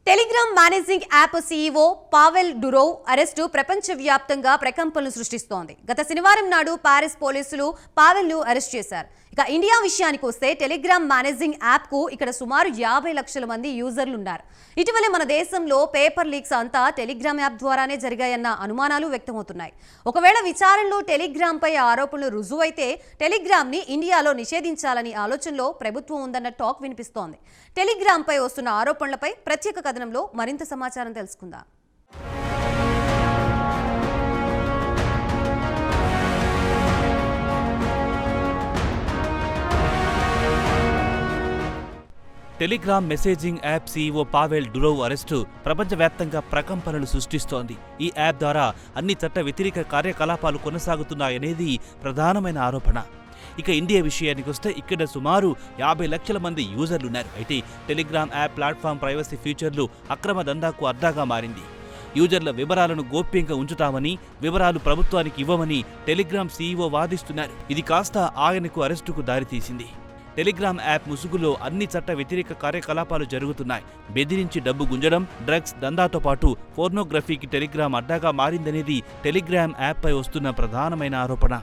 Telegram managing app CEO Pavel Durov arrest ప్రపంచవ్యాప్తంగా ప్రకంపనలు సృష్టిస్తోంది. గత శనివారం నాడు పారిస్ పోలీసులు పావెల్ను అరెస్ట్ చేశారు. ఇక ఇండియా విషయానికి వస్తే టెలిగ్రామ్ మేనేజింగ్ యాప్ కు ఇక్కడ సుమారు 50 లక్షల మంది యూజర్లు ఉన్నారు. ఇటీవలే మన దేశంలో పేపర్ లీక్స్ అంతా టెలిగ్రామ్ యాప్ ద్వారానే జరిగాయన్న అనుమానాలు వ్యక్తమవుతున్నాయి. ఒకవేళ విచారణలో టెలిగ్రామ్ పై ఆరోపణలు రుజువైతే టెలిగ్రామ్ ని ఇండియాలో నిషేధించాలని ఆలోచనలో ప్రభుత్వం ఉందన్న టాక్ వినిపిస్తోంది. టెలిగ్రామ్ పై వస్తున్న ఆరోపణలపై ప్రత్యేక కథనంలో మరింత సమాచారం తెలుసుకుందాం. Telegram messaging app CEO Pavel Durov arrest ప్రపంచవ్యాప్తంగా ప్రకంపనలు సృష్టిస్తోంది. ఈ యాప్ ద్వారా అన్ని చట్ట వ్యతిరేక కార్యకలాపాలు కొనసాగుతున్నాయనేది ప్రధానమైన ఆరోపణ. ఇక ఇండియా విషయానికి వస్తే ఇక్కడ సుమారు 50 లక్షల మంది యూజర్లున్నారు. అయితే టెలిగ్రామ్ యాప్ ప్లాట్ఫామ్ ప్రైవసీ ఫీచర్లు అక్రమ దందాకు అడ్డాగా మారింది. యూజర్ల వివరాలను గోప్యంగా ఉంచుతామని, వివరాలు ప్రభుత్వానికి ఇవ్వమని టెలిగ్రామ్ సీఈఓ వాదిస్తున్నారు. ఇది కాస్త ఆయనకు అరెస్టుకు దారితీసింది. టెలిగ్రామ్ యాప్ ముసుగులో అన్ని చట్ట వ్యతిరేక కార్యకలాపాలు జరుగుతున్నాయి. బెదిరించి డబ్బు గుంజడం, డ్రగ్స్ దందాతో పాటు పోర్నోగ్రఫీకి టెలిగ్రామ్ అడ్డాగా మారిందనేది టెలిగ్రామ్ యాప్పై వస్తున్న ప్రధానమైన ఆరోపణ.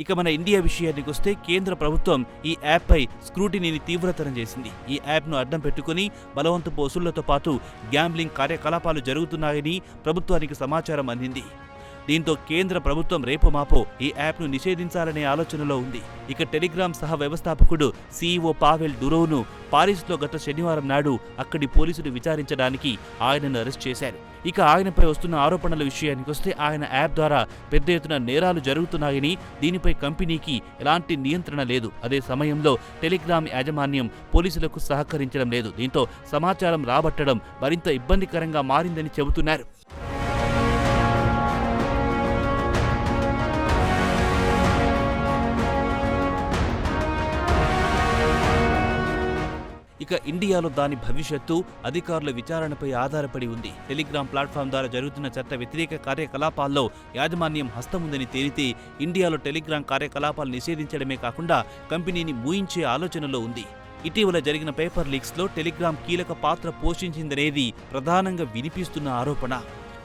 ఇక మన ఇండియా విషయానికి వస్తే కేంద్ర ప్రభుత్వం ఈ యాప్పై స్క్రూటినీని తీవ్రతరం చేసింది. ఈ యాప్ను అడ్డం పెట్టుకుని బలవంతపు వసూళ్లతో పాటు గ్యాంబ్లింగ్ కార్యకలాపాలు జరుగుతున్నాయని ప్రభుత్వానికి సమాచారం అందింది. దీంతో కేంద్ర ప్రభుత్వం రేపు మాపో ఈ యాప్ను నిషేధించాలనే ఆలోచనలో ఉంది. ఇక టెలిగ్రామ్ సహ వ్యవస్థాపకుడు సీఈఓ పావెల్ డురోవ్ను పారిస్లో గత శనివారం నాడు అక్కడి పోలీసులు విచారించడానికి ఆయనను అరెస్ట్ చేశారు. ఇక ఆయనపై వస్తున్న ఆరోపణల విషయానికి వస్తే ఆయన యాప్ ద్వారా పెద్ద ఎత్తున నేరాలు జరుగుతున్నాయని, దీనిపై కంపెనీకి ఎలాంటి నియంత్రణ లేదు. అదే సమయంలో టెలిగ్రామ్ యాజమాన్యం పోలీసులకు సహకరించడం లేదు. దీంతో సమాచారం రాబట్టడం మరింత ఇబ్బందికరంగా మారిందని చెబుతున్నారు. ఇక ఇండియాలో దాని భవిష్యత్తు అధికారుల విచారణపై ఆధారపడి ఉంది. టెలిగ్రామ్ ప్లాట్ఫామ్ ద్వారా జరుగుతున్న చట్ట వ్యతిరేక కార్యకలాపాల్లో యాజమాన్యం హస్తముందని తేలితే ఇండియాలో టెలిగ్రామ్ కార్యకలాపాలు నిషేధించడమే కాకుండా కంపెనీని మూయించే ఆలోచనలో ఉంది. ఇటీవల జరిగిన పేపర్ లీక్స్లో టెలిగ్రామ్ కీలక పాత్ర పోషించిందనేది ప్రధానంగా వినిపిస్తున్న ఆరోపణ.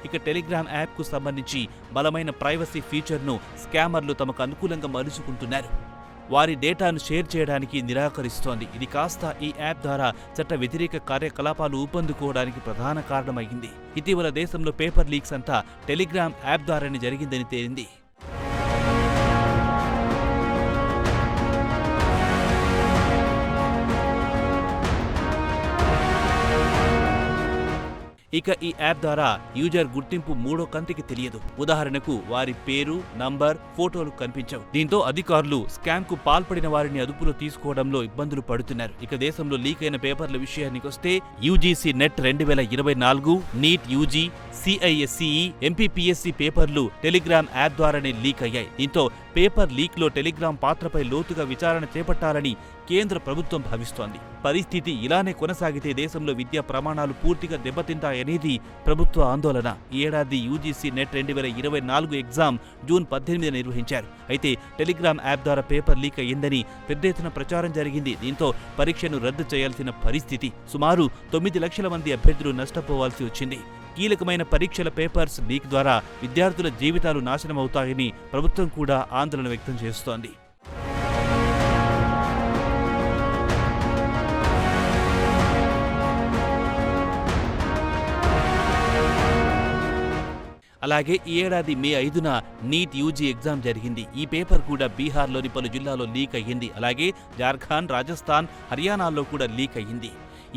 ఇక టెలిగ్రామ్ యాప్కు సంబంధించి బలమైన ప్రైవసీ ఫీచర్ను స్కామర్లు తమకు అనుకూలంగా మలుచుకుంటున్నారు. వారి డేటాను షేర్ చేయడానికి నిరాకరిస్తోంది. ఇది కాస్త ఈ యాప్ ద్వారా చట్ట వ్యతిరేక కార్యకలాపాలు ఊపందుకోవడానికి ప్రధాన కారణమైంది. ఇటీవల దేశంలో పేపర్ లీక్స్ అంతా టెలిగ్రామ్ యాప్ ద్వారానే జరిగిందని తేలింది. ఇక ఈ యాప్ ద్వారా యూజర్ గుర్తింపు మూడో కంటికి తెలియదు. ఉదాహరణకు వారి పేరు, నంబర్, ఫోటోలు కనిపించవు. దీంతో అధికారులు స్కామ్ కు పాల్పడిన వారిని అదుపులో తీసుకోవడంలో ఇబ్బందులు పడుతున్నారు. ఇక దేశంలో లీక్ అయిన పేపర్ల విషయానికి వస్తే UGC NET 2024, NEET UG, CISCE, MPPSC పేపర్లు టెలిగ్రామ్ యాప్ ద్వారానే లీక్ అయ్యాయి. దీంతో పేపర్ లీక్ లో టెలిగ్రామ్ పాత్రపై లోతుగా విచారణ చేపట్టాలని కేంద్ర ప్రభుత్వం భావిస్తోంది. పరిస్థితి ఇలానే కొనసాగితే దేశంలో విద్యా ప్రమాణాలు పూర్తిగా దెబ్బతింటాయనేది ప్రభుత్వ ఆందోళన. ఈ ఏడాది యూజీసీ నెట్ 2024 ఎగ్జామ్ జూన్ 18 నిర్వహించారు. అయితే టెలిగ్రామ్ యాప్ ద్వారా పేపర్ లీక్ అయ్యిందని పెద్ద ఎత్తున ప్రచారం జరిగింది. దీంతో పరీక్షను రద్దు చేయాల్సిన పరిస్థితి. సుమారు 9 లక్షల మంది అభ్యర్థులు నష్టపోవాల్సి వచ్చింది. కీలకమైన పరీక్షల పేపర్స్ లీక్ ద్వారా విద్యార్థుల జీవితాలు నాశనమవుతాయని ప్రభుత్వం కూడా ఆందోళన వ్యక్తం చేస్తోంది. అలాగే ఈ ఏడాది మే 5న నీట్ యూజీ ఎగ్జామ్ జరిగింది. ఈ పేపర్ కూడా బీహార్లోని పలు జిల్లాల్లో లీక్ అయ్యింది. అలాగే జార్ఖండ్, రాజస్థాన్, హర్యానాల్లో కూడా లీక్ అయ్యింది.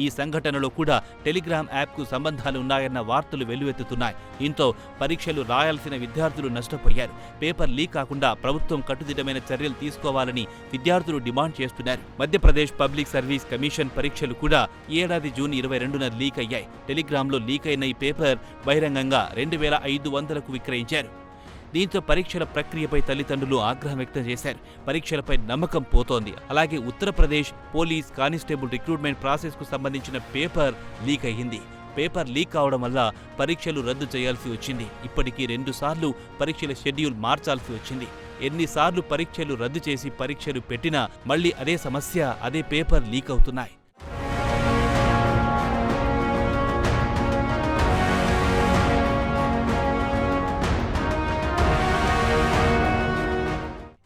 ఈ సంఘటనలో కూడా టెలిగ్రామ్ యాప్కు సంబంధాలు ఉన్నాయన్న వార్తలు వెల్లువెత్తుతున్నాయి. దీంతో పరీక్షలు రాయాల్సిన విద్యార్థులు నష్టపోయారు. పేపర్ లీక్ కాకుండా ప్రభుత్వం కట్టుదిట్టమైన చర్యలు తీసుకోవాలని విద్యార్థులు డిమాండ్ చేస్తున్నారు. మధ్యప్రదేశ్ పబ్లిక్ సర్వీస్ కమిషన్ పరీక్షలు కూడా ఈ ఏడాది జూన్ 22న లీక్ అయ్యాయి. టెలిగ్రామ్లో లీక్ అయిన ఈ పేపర్ బహిరంగంగా 2500కు విక్రయించారు. దీంతో పరీక్షల ప్రక్రియపై తల్లిదండ్రులు ఆగ్రహం వ్యక్తం చేశారు. పరీక్షలపై నమ్మకం పోతోంది. అలాగే Uttar Pradesh police constable recruitment process కు సంబంధించిన పేపర్ లీక్ అయ్యింది. పేపర్ లీక్ కావడం వల్ల పరీక్షలు రద్దు చేయాల్సి వచ్చింది. ఇప్పటికీ 2 సార్లు పరీక్షల షెడ్యూల్ మార్చాల్సి వచ్చింది. ఎన్నిసార్లు పరీక్షలు రద్దు చేసి పరీక్షలు పెట్టినా మళ్ళీ అదే సమస్య, అదే పేపర్ లీక్ అవుతున్నాయి.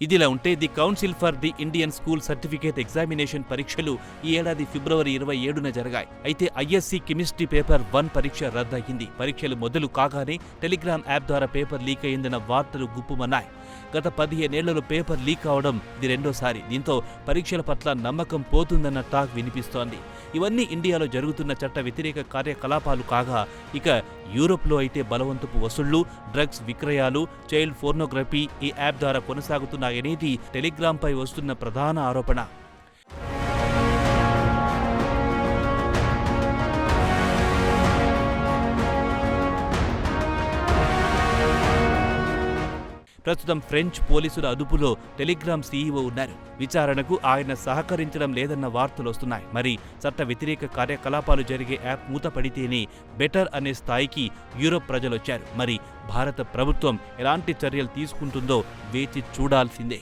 ఇదిలా ఉంటే the council for the Indian school certificate examination పరీక్షలు ఈ ఏడాది ఫిబ్రవరి 27న జరిగాయి. అయితే ఐఎస్సి కెమిస్ట్రీ పేపర్ 1 పరీక్ష రద్దయింది. పరీక్షలు మొదలు కాగానే టెలిగ్రామ్ యాప్ ద్వారా పేపర్ లీక్ అయిందన్న వార్తలు గుప్పుమన్నాయి. గత 15 ఏళ్లలో పేపర్ లీక్ అవడం ఇది రెండోసారి. దీంతో పరీక్షల పట్ల నమ్మకం పోతుందన్న టాక్ వినిపిస్తోంది. ఇవన్నీ ఇండియాలో జరుగుతున్న చట్ట వ్యతిరేక కార్యకలాపాలు కాగా, ఇక యూరోప్లో అయితే బలవంతపు వసూళ్లు, డ్రగ్స్ విక్రయాలు, చైల్డ్ పోర్నోగ్రఫీ ఈ యాప్ ద్వారా కొనసాగుతున్నాయనేది టెలిగ్రామ్పై వస్తున్న ప్రధాన ఆరోపణ. ప్రస్తుతం ఫ్రెంచ్ పోలీసుల అదుపులో టెలిగ్రామ్ సీఈఓ ఉన్నారు. విచారణకు ఆయన సహకరించడం లేదన్న వార్తలొస్తున్నాయి. మరి చట్ట వ్యతిరేక కార్యకలాపాలు జరిగే యాప్ మూతపడితేనే బెటర్ అనే స్థాయికి యూరోప్ ప్రజలొచ్చారు. మరి భారత ప్రభుత్వం ఎలాంటి చర్యలు తీసుకుంటుందో వేచి చూడాల్సిందే.